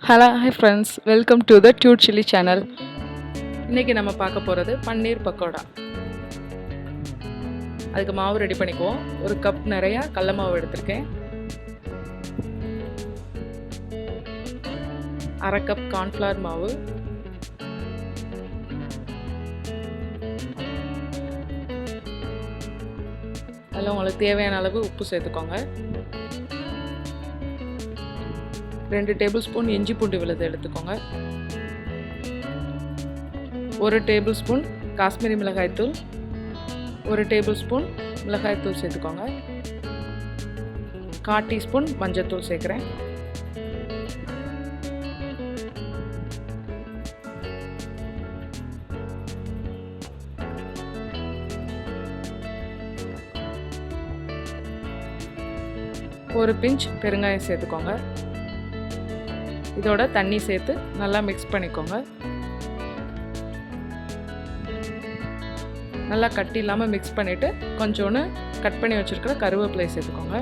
Hello hi friends, welcome to the Dude chilli channel. இன்றைக்கி நம்ம பார்க்க போகிறது பன்னீர் பக்கோடா. அதுக்கு மாவு ரெடி பண்ணிக்குவோம். ஒரு கப் நிறையா கடல மாவு எடுத்திருக்கேன். அரை கப் கார்ன்ஃப்ளவர் மாவு, அதில் உங்களுக்கு தேவையான அளவு உப்பு சேர்த்துக்கோங்க. 2 டேபிள் ஸ்பூன் இஞ்சி பூண்டு விழுது எடுத்துக்கோங்க. 1 டேபிள் ஸ்பூன் காஷ்மீரி மிளகாய்த்தூள், 1 டேபிள் ஸ்பூன் மிளகாய்த்தூள் சேர்த்துக்கோங்க. 1/4 டீஸ்பூன் மஞ்சள்தூள் சேர்க்குறேன். ஒரு பிஞ்ச் பெருங்காயம் சேர்த்துக்கோங்க. இதோட தண்ணி சேர்த்து நல்லா மிக்ஸ் பண்ணிக்கோங்க. நல்லா கட்டி இல்லாமல் மிக்ஸ் பண்ணிவிட்டு கொஞ்சோன்னு கட் பண்ணி வச்சுருக்கிற கருவேப்பிலை சேர்த்துக்கோங்க.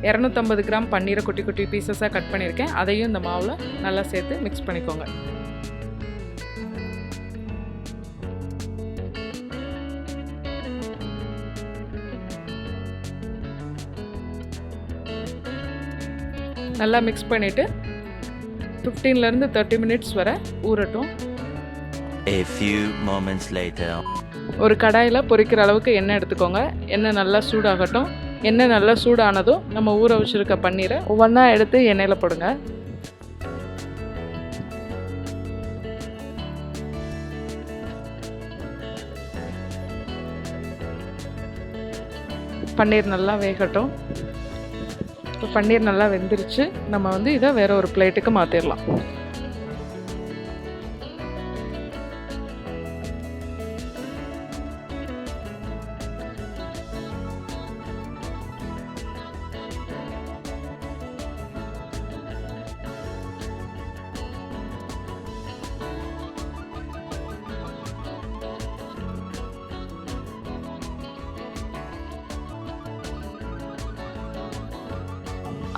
250 கிராம் பன்னீரை குட்டி குட்டி பீசஸாக கட் பண்ணியிருக்கேன். அதையும் இந்த மாவில் நல்லா சேர்த்து மிக்ஸ் பண்ணிக்கோங்க. நல்லா மிக்ஸ் பண்ணிவிட்டு 15லேருந்து 30 மினிட்ஸ் வரை ஊறட்டும். A few moments later. ஒரு கடாயில் பொரிக்கிற அளவுக்கு எண்ணெய் எடுத்துக்கோங்க. எண்ணெய் நல்லா சூடாகட்டும். எண்ணெய் நல்லா சூடானதும் நம்ம ஊற வச்சுருக்க பன்னீரை ஒவ்வொன்றா எடுத்து எண்ணெயில் போடுங்க. பன்னீர் நல்லா வேகட்டும். இப்போ பன்னீர் நல்லா வெந்துருச்சு. நம்ம இதை வேற ஒரு பிளேட்டுக்கு மாற்றிடலாம்.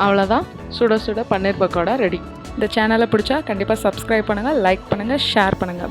அவ்வளோதான், சுட சுட பன்னீர் பக்கோடா ரெடி. இந்த சேனலை பிடிச்சா கண்டிப்பாக சப்ஸ்கிரைப் பண்ணுங்கள், லைக் பண்ணுங்கள், ஷேர் பண்ணுங்கள்.